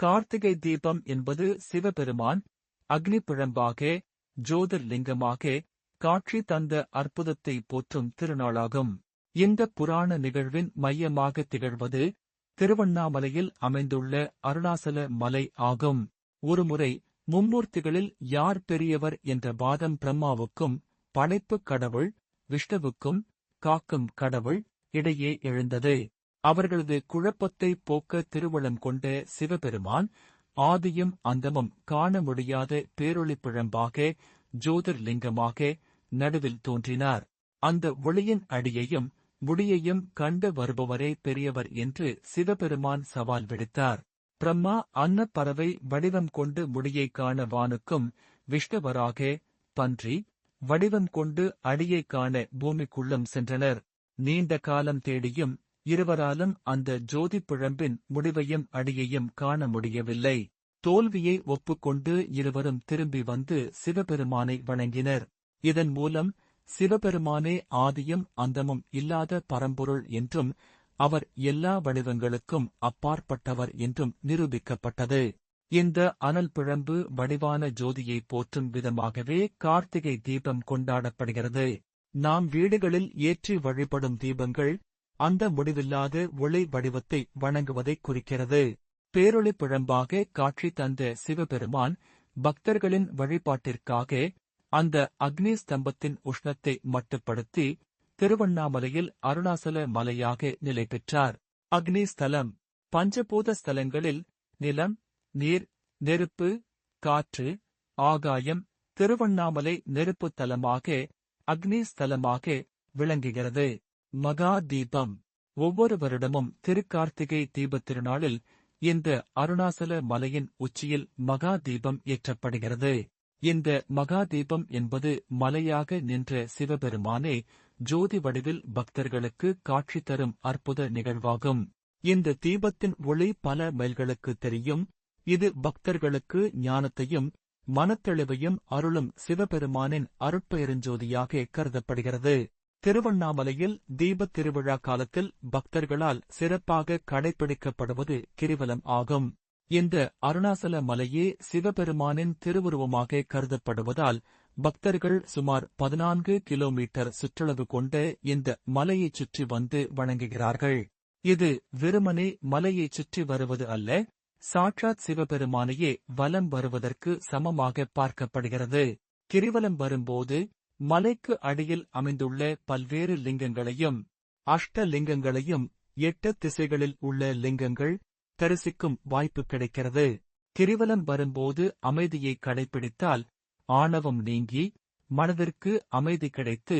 கார்த்திகை தீபம் என்பது சிவபெருமான் அக்னி பிழம்பாக ஜோதிர்லிங்கமாக காட்சி தந்த அற்புதத்தை போற்றும் திருநாளாகும். இந்த புராண நிகழ்வின் மையமாக திகழ்வது திருவண்ணாமலையில் அமைந்துள்ள அருணாசல மலை ஆகும். ஒருமுறை மும்மூர்த்திகளில் யார் பெரியவர் என்ற வாதம் பிரம்மாவுக்கும் படைப்புக் கடவுள் விஷ்ணுவுக்கும் காக்கும் கடவுள் இடையே எழுந்தது. அவர்களது குழப்பத்தை போக்க திருவுளம் கொண்ட சிவபெருமான் ஆதியும் அந்தமும் காண முடியாத பேரொளிப் பிழம்பாக ஜோதிர்லிங்கமாக நடுவில் தோன்றினார். அந்த ஒளியின் அடியையும் முடியையும் கண்டு வருபவரே பெரியவர் என்று சிவபெருமான் சவால் விடுத்தார். பிரம்மா அன்னப்பறவை வடிவம் கொண்டு முடியைக் காண வானுக்கும், விஷ்ணுவராக பன்றி வடிவம் கொண்டு அடியைக் காண பூமிக்குள்ளும் சென்றனர். நீண்ட காலம் தேடியும் இருவராலும் அந்த ஜோதிப் பிழம்பின் முடிவையும் அடியையும் காண முடியவில்லை. தோல்வியை ஒப்புக்கொண்டு இருவரும் திரும்பி வந்து சிவபெருமானை வணங்கினர். இதன் மூலம் சிவபெருமானே ஆதியும் அந்தமும் இல்லாத பரம்பொருள் என்றும் அவர் எல்லா வடிவங்களுக்கும் அப்பாற்பட்டவர் என்றும் நிரூபிக்கப்பட்டது. இந்த அனல் பிழம்பு வடிவான ஜோதியை போற்றும் விதமாகவே கார்த்திகை தீபம் கொண்டாடப்படுகிறது. நாம் வீடுகளில் ஏற்றி வழிபடும் தீபங்கள் அந்த முடிவில்லாத ஒளி வடிவத்தை வணங்குவதைக் குறிக்கிறது. பேரொளி பிழம்பாக காட்சி தந்த சிவபெருமான் பக்தர்களின் வழிபாட்டிற்காக அந்த அக்னி ஸ்தம்பத்தின் உஷ்ணத்தை மட்டுப்படுத்தி திருவண்ணாமலையில் அருணாசல மலையாக நிலை பெற்றார். அக்னி ஸ்தலம் பஞ்சபூத ஸ்தலங்களில் நிலம், நீர், நெருப்பு, காற்று, ஆகாயம் திருவண்ணாமலை நெருப்பு தலமாக அக்னி ஸ்தலமாக விளங்குகிறது. மகா தீபம் ஒவ்வொரு வருடமும் திருக்கார்த்திகை தீபத் திருநாளில் இந்த அருணாசல மலையின் உச்சியில் மகா தீபம் ஏற்றப்படுகிறது. இந்த மகா தீபம் என்பது மலையாக நின்ற சிவபெருமானே ஜோதி வடிவில் பக்தர்களுக்கு காட்சி தரும் அற்புத நிகழ்வாகும். இந்த தீபத்தின் ஒளி பல மைல்களுக்கு தெரியும். இது பக்தர்களுக்கு ஞானத்தையும் மனத்தெளிவையும் அருளும் சிவபெருமானின் அருட்பெருஞ்சோதியாக கருதப்படுகிறது. திருவண்ணாமலையில் தீபத் திருவிழா காலத்தில் பக்தர்களால் சிறப்பாக கடைபிடிக்கப்படுவது கிரிவலம் ஆகும். இந்த அருணாசல மலையே சிவபெருமானின் திருவுருவமாக கருதப்படுவதால் பக்தர்கள் சுமார் 14 கிலோமீட்டர் சுற்றளவு கொண்ட இந்த மலையைச் சுற்றி வந்து வணங்குகிறார்கள். இது வெறுமனே மலையைச் சுற்றி வருவது அல்ல, சாட்சாத் சிவபெருமானையே வலம் வருவதற்கு சமமாக பார்க்கப்படுகிறது. கிரிவலம் வரும்போது மலைக்கு அடியில் அமைந்துள்ள பல்வேறு லிங்கங்களையும் அஷ்டலிங்கங்களையும் 8 திசைகளில் உள்ள லிங்கங்கள் தரிசிக்கும் வாய்ப்பு கிடைக்கிறது. கிரிவலம் வரும்போது அமைதியை கடைபிடித்தால் ஆணவம் நீங்கி மனதிற்கு அமைதி கிடைத்து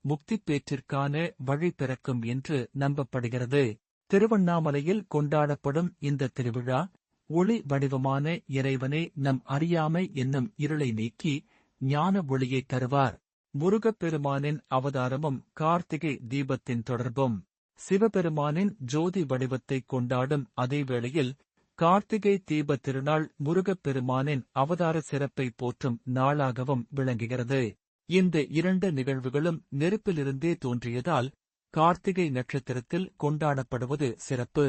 முக்திப் பேற்றிற்கான வழி பிறக்கும் என்று நம்பப்படுகிறது. திருவண்ணாமலையில் கொண்டாடப்படும் இந்த திருவிழா ஒளி வடிவமான இறைவனே நம் அறியாமை என்னும் இருளை நீக்கி ஞான ஒளியை தருவார். முருகப்பெருமானின் அவதாரமும் கார்த்திகை தீபத்தின் தொடர்பும் சிவபெருமானின் ஜோதி வடிவத்தை கொண்டாடும் அதே வேளையில் கார்த்திகை தீபத் திருநாள் முருகப்பெருமானின் அவதார சிறப்பை போற்றும் நாளாகவும் விளங்குகிறது. இந்த 2 நிகழ்வுகளும் நெருப்பிலிருந்தே தோன்றியதால் கார்த்திகை நட்சத்திரத்தில் கொண்டாடப்படுவது சிறப்பு.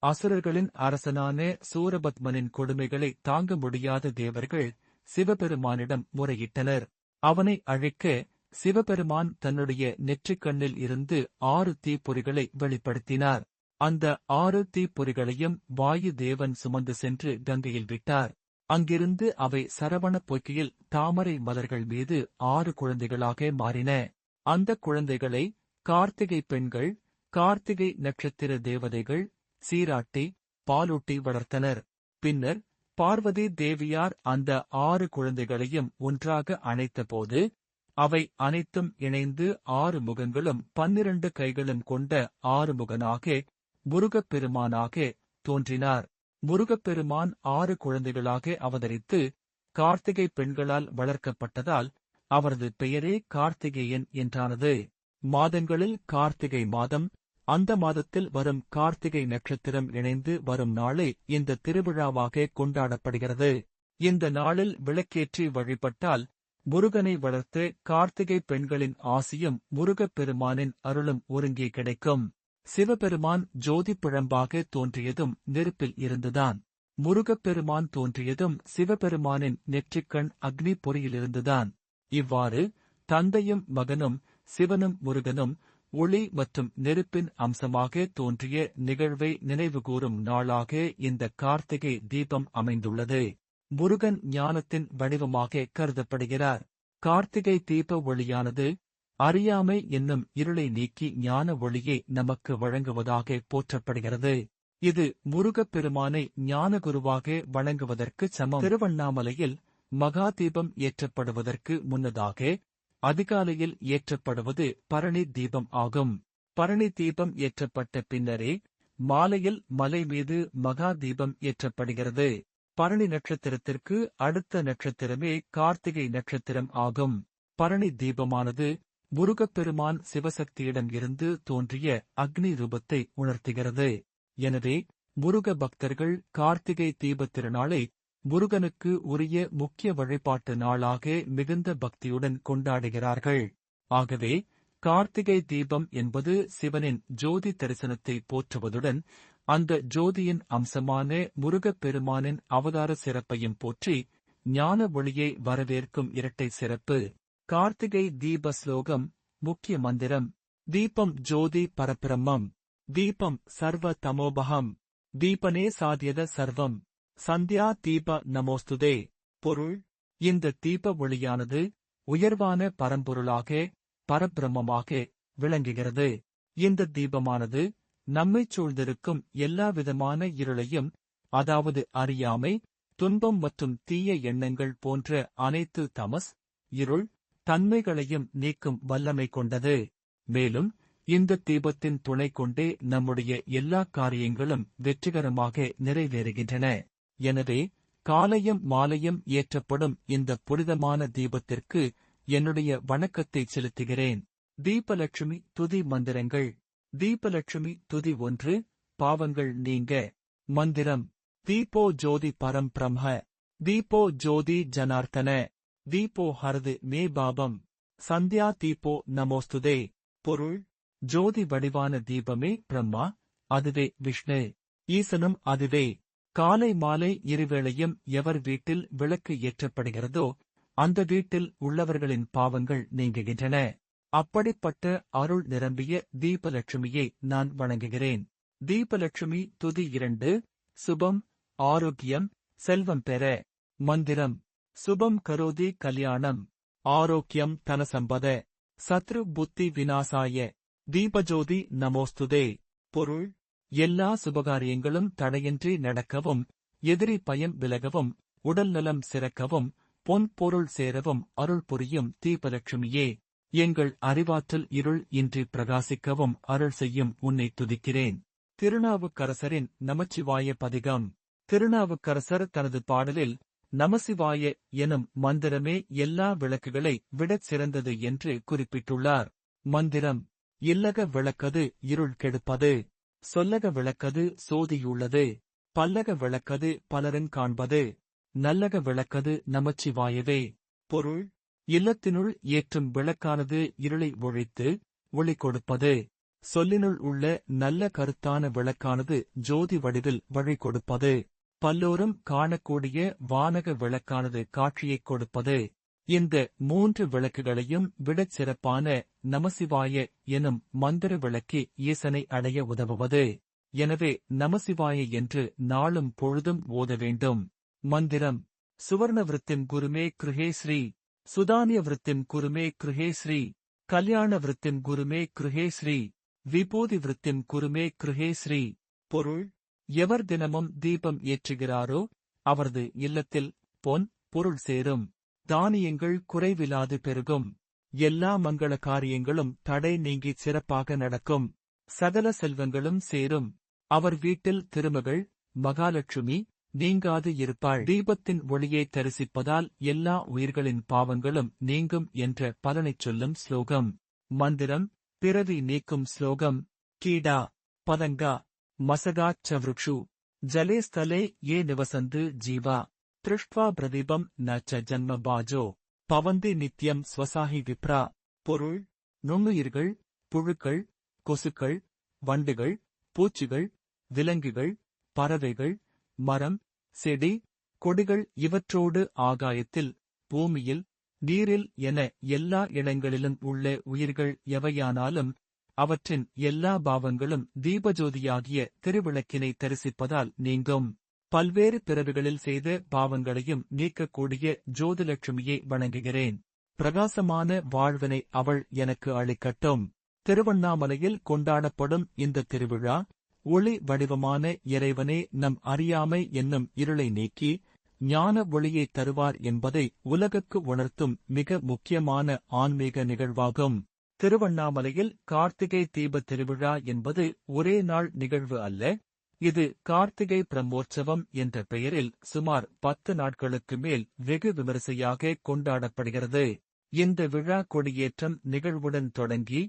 அசுரர்களின் அரசனான சூரபத்மனின் கொடுமைகளை தாங்க முடியாத தேவர்கள் சிவபெருமானிடம் முறையிட்டனர். அவனை அழிக்க சிவபெருமான் தன்னுடைய நெற்றிக்கண்ணில் இருந்து 6 தீப்பொறிகளை வெளிப்படுத்தினார். அந்த 6 தீப்பொறிகளையும் வாயு தேவன் சுமந்து சென்று கங்கையில் விட்டார். அங்கிருந்து அவை சரவண பொய்கையில் தாமரை மலர்கள் மீது 6 குழந்தைகளாக மாறின. அந்த குழந்தைகளை கார்த்திகை பெண்கள், கார்த்திகை நட்சத்திர தேவதைகள் சீராட்டி பாலூட்டி வளர்த்தனர். பின்னர் பார்வதி தேவியார் அந்த 6 குழந்தைகளையும் ஒன்றாக அணைத்தபோது அவை அனைத்தும் இணைந்து 6 முகங்களும் 12 கைகளும் கொண்ட 6 முகனாக முருகப்பெருமானாக தோன்றினார். முருகப்பெருமான் 6 குழந்தைகளாக அவதரித்து கார்த்திகை பெண்களால் வளர்க்கப்பட்டதால் அவரது பெயரே கார்த்திகேயன் என்றானது. மாதங்களில் கார்த்திகை மாதம், அந்த மாதத்தில் வரும் கார்த்திகை நட்சத்திரம் இணைந்து வரும் நாளை இந்த திருவிழாவாக கொண்டாடப்படுகிறது. இந்த நாளில் விளக்கேற்றி வழிபட்டால் முருகனை வளர்த்து கார்த்திகை பெண்களின் ஆசியும் முருகப்பெருமானின் அருளும் ஒருங்கே கிடைக்கும். சிவபெருமான் ஜோதிப் பிழம்பாக தோன்றியதும் நெருப்பில் இருந்துதான். முருகப்பெருமான் தோன்றியதும் சிவபெருமானின் நெற்றிக்கண் அக்னி பொறியிலிருந்துதான். இவ்வாறு தந்தையும் மகனும் சிவனும் முருகனும் ஒளி மற்றும் நெருப்பின் அம்சமாக தோன்றிய நிகழ்வை நினைவுகூரும் நாளாக இந்த கார்த்திகை தீபம் அமைந்துள்ளது. முருகன் ஞானத்தின் வடிவமாக கருதப்படுகிறார். கார்த்திகை தீப ஒளியானது அறியாமை என்னும் இருளை நீக்கி ஞான ஒளியை நமக்கு வழங்குவதாக போற்றப்படுகிறது. இது முருகப்பெருமானை ஞானகுருவாக வழங்குவதற்கு சமம். திருவண்ணாமலையில் மகா தீபம் ஏற்றப்படுவதற்கு முன்னதாக அதிகாலையில் ஏற்றப்படுவது பரணி தீபம் ஆகும். பரணி தீபம் ஏற்றப்பட்ட பின்னரே மாலையில் மலை மீது மகா தீபம் ஏற்றப்படுகிறது. பரணி நட்சத்திரத்திற்கு அடுத்த நட்சத்திரமே கார்த்திகை நட்சத்திரம் ஆகும். பரணி தீபமானது முருகப்பெருமான் சிவசக்தியிடம் இருந்து தோன்றிய அக்னி ரூபத்தை உணர்த்துகிறது. எனவே முருக பக்தர்கள் கார்த்திகை தீபத் திருநாளை முருகனுக்கு உரிய முக்கிய வழிபாட்டு நாளாக மிகுந்த பக்தியுடன் கொண்டாடுகிறார்கள். ஆகவே கார்த்திகை தீபம் என்பது சிவனின் ஜோதி தரிசனத்தை போற்றுவதுடன் அந்த ஜோதியின் அம்சமான முருகப்பெருமானின் அவதார சிறப்பையும் போற்றி ஞான ஒளியை வரவேற்கும் இரட்டை சிறப்பு. கார்த்திகை தீப ஸ்லோகம். முக்கிய மந்திரம். தீபம் ஜோதி பரபிரம்மம், தீபம் சர்வ தமோபகம், தீபனே சாத்யத சர்வம், சந்தியா தீப நமோஸ்துதே. பொருள்: இந்த தீப ஒளியானது உயர்வான பரம்பொருளாக பரபிரம்மமாக விளங்குகிறது. இந்த தீபமானது நம்மைச் சூழ்ந்திருக்கும் எல்லாவிதமான இருளையும், அதாவது அறியாமை, துன்பம் மற்றும் தீய எண்ணங்கள் போன்ற அனைத்து தமஸ், இருள் தன்மைகளையும் நீக்கும் வல்லமை கொண்டது. மேலும் இந்த தீபத்தின் துணை கொண்டே நம்முடைய எல்லா காரியங்களும் வெற்றிகரமாக நிறைவேறுகின்றன. எனவே காலையும் மாலையும் ஏற்றப்படும் இந்த புனிதமான தீபத்திற்கு என்னுடைய வணக்கத்தை செலுத்துகிறேன். தீபலட்சுமி துதி மந்திரங்கள். தீபலட்சுமி துதி 1. பாவங்கள் நீங்க. மந்திரம்: தீபோ ஜோதி பரம் பிரம்ம, தீபோ ஜோதி ஜனார்த்தன, தீபோ ஹரது மே பாபம், சந்தியா தீபோ நமோஸ்துதே. பொருள்: ஜோதி வடிவான தீபமே பிரம்மா, அதுவே விஷ்ணு, ஈசனும் அதுவே. காலை மாலை இருவேளையும் எவர் வீட்டில் விளக்கு ஏற்றப்படுகிறதோ அந்த வீட்டில் உள்ளவர்களின் பாவங்கள் நீங்குகின்றன. அப்படிப்பட்ட அருள் நிரம்பிய தீபலட்சுமியை நான் வணங்குகிறேன். தீபலட்சுமி துதி 2. சுபம், ஆரோக்கியம், செல்வம் பெற. மந்திரம்: சுபம் கரோதி கல்யாணம், ஆரோக்கியம் தனசம்பத, சத்ரு புத்தி விநாசாய, தீபஜோதி நமோஸ்துதே. பொருள்: எல்லா சுபகாரியங்களும் தடையின்றி நடக்கவும், எதிரி பயம் விலகவும், உடல் நலம் சிறக்கவும், பொன் பொருள் சேரவும் அருள் புரியும் தீபலட்சுமியே, எங்கள் அறிவாற்றல் இருள் இன்றி பிரகாசிக்கவும் அருள் செய்யும் உன்னை துதிக்கிறேன். திருநாவுக்கரசரின் நமச்சிவாய பதிகம். திருநாவுக்கரசர் தனது பாடலில் நமசிவாய எனும் மந்திரமே எல்லா விளக்குகளை விடச் சிறந்தது என்று குறிப்பிட்டுள்ளார். மந்திரம்: இல்லக விளக்கது இருள் கெடுப்பது, சொல்லக விளக்கது சோதியுள்ளது, பல்லக விளக்கது பலருங் காண்பது, நல்லக விளக்கது நமச்சிவாயவே. பொருள்: இல்லத்தினுள் ஏற்றும் விளக்கானது இருளை ஒழித்து ஒளி கொடுப்பது. சொல்லினுள் உள்ள நல்ல கருத்தான விளக்கானது ஜோதி வடிவில் வழி கொடுப்பது. பல்லோரும் காணக்கூடிய வானக விளக்கானது காட்சியைக் கொடுப்பது. இந்த 3 விளக்குகளையும் விடச் சிறப்பான நமசிவாய எனும் மந்திர விளக்கே ஈசனை அடைய உதவுவது. எனவே நமசிவாய என்று நாளும் பொழுதும் ஓத வேண்டும். மந்திரம்: சுவர்ண விருத்திம் குருமே கிருஹே ஸ்ரீ, சுதானிய விருத்திம் குருமே கிருஹே ஸ்ரீ, கல்யாண விருத்திம் குருமே கிருஹே ஸ்ரீ, விபூதி விருத்திம் குருமே கிருஹே ஸ்ரீ. பொருள்: எவர் தினமும் தீபம் ஏற்றுகிறாரோ அவரது இல்லத்தில் பொன் பொருள் சேரும், தானியங்கள் குறைவிலாது பெருகும், எல்லா மங்கள காரியங்களும் தடை நீங்கி சிறப்பாக நடக்கும், சகல செல்வங்களும் சேரும், அவர் வீட்டில் திருமகள் மகாலட்சுமி நீங்காது இருப்பாள். தீபத்தின் ஒளியை தரிசிப்பதால் எல்லா உயிர்களின் பாவங்களும் நீங்கும் என்ற பலனைச் சொல்லும் ஸ்லோகம். மந்திரம்: பிறவி நீக்கும் ஸ்லோகம். கீடா பதங்கா மசகாச் சவ்ருக்ஷு ஜலே ஸ்தலே ஏ நிவசந்து ஜீவா திருஷ்ட்வா பிரதீபம் ந ச ஜன்ம பாஜோ பவந்தி நித்யம் ஸ்வசாஹி விப்ரா. பொருள்: நுண்ணுயிர்கள், புழுக்கள், கொசுக்கள், வண்டுகள், பூச்சிகள், விலங்குகள், பறவைகள், மரம், செடி கொடிகள் இவற்றோடு ஆகாயத்தில், பூமியில், நீரில் என எல்லா இடங்களிலும் உள்ள உயிர்கள் எவையானாலும் அவற்றின் எல்லா பாவங்களும் தீபஜோதியாகிய திருவிளக்கினை தரிசிப்பதால் நீங்கும். பல்வேறு பிறவிகளில் செய்த பாவங்களையும் நீக்கக்கூடிய ஜோதிலட்சுமியை வணங்குகிறேன். பிரகாசமான வாழ்வினை அவள் எனக்கு அளிக்கட்டும். திருவண்ணாமலையில் கொண்டாடப்படும் இந்த திருவிழா, ஒளி வடிவமான இறைவனே நம் அறியாமை என்னும் இருளை நீக்கி ஞான ஒளியை தருவார் என்பதை உலகுக்கு உணர்த்தும் மிக முக்கியமான ஆன்மீக நிகழ்வாகும். திருவண்ணாமலையில் கார்த்திகை தீப திருவிழா என்பது ஒரே நாள் நிகழ்வு அல்ல. இது கார்த்திகை பிரம்மோற்சவம் என்ற பெயரில் சுமார் 10 நாட்களுக்கு மேல் வெகு விமரிசையாக கொண்டாடப்படுகிறது. இந்த விழா கொடியேற்றம் நிகழ்வுடன் தொடங்கி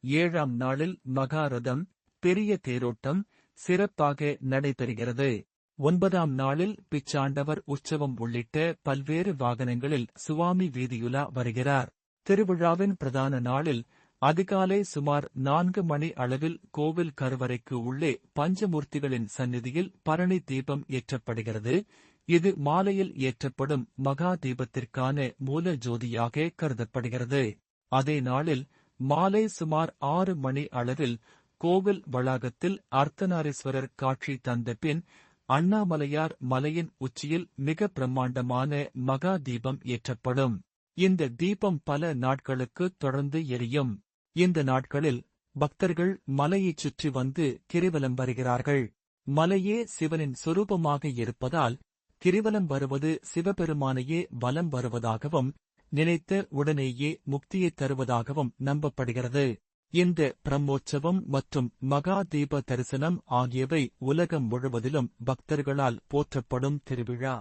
7ஆம் நாளில் மகாரதம், பெரிய தேரோட்டம் சிறப்பாக நடைபெறுகிறது. 9ஆம் நாளில் பிச்சாண்டவர் உற்சவம் உள்ளிட்ட பல்வேறு வாகனங்களில் சுவாமி வீதியுலா வருகிறார். திருவிழாவின் பிரதான நாளில் அதிகாலை சுமார் 4 மணி அளவில் கோவில் கருவறைக்கு உள்ளே பஞ்சமூர்த்திகளின் சந்நிதியில் பரணி தீபம் ஏற்றப்படுகிறது. இது மாலையில் ஏற்றப்படும் மகா தீபத்திற்கான மூல ஜோதியாக கருதப்படுகிறது. அதே நாளில் மாலை சுமார் 6 மணி அளவில் கோவில் வளாகத்தில் அர்த்தநாரீஸ்வரர் காட்சி தந்த பின் அண்ணாமலையார் மலையின் உச்சியில் மிக பிரம்மாண்டமான மகா தீபம் ஏற்றப்படும். இந்த தீபம் பல நாட்களுக்கு தொடர்ந்து எரியும். இந்த நாட்களில் பக்தர்கள் மலையைச் சுற்றி வந்து கிரிவலம் வருகிறார்கள். மலையே சிவனின் சொரூபமாக இருப்பதால் கிரிவலம் வருவது சிவபெருமானையே வலம் வருவதாகவும், நினைத்த உடனேயே முக்தியை தருவதாகவும் நம்பப்படுகிறது. இந்த பிரம்மோற்சவம் மற்றும் மகா தீப தரிசனம் ஆகியவை உலகம் முழுவதிலும் பக்தர்களால் போற்றப்படும் திருவிழா.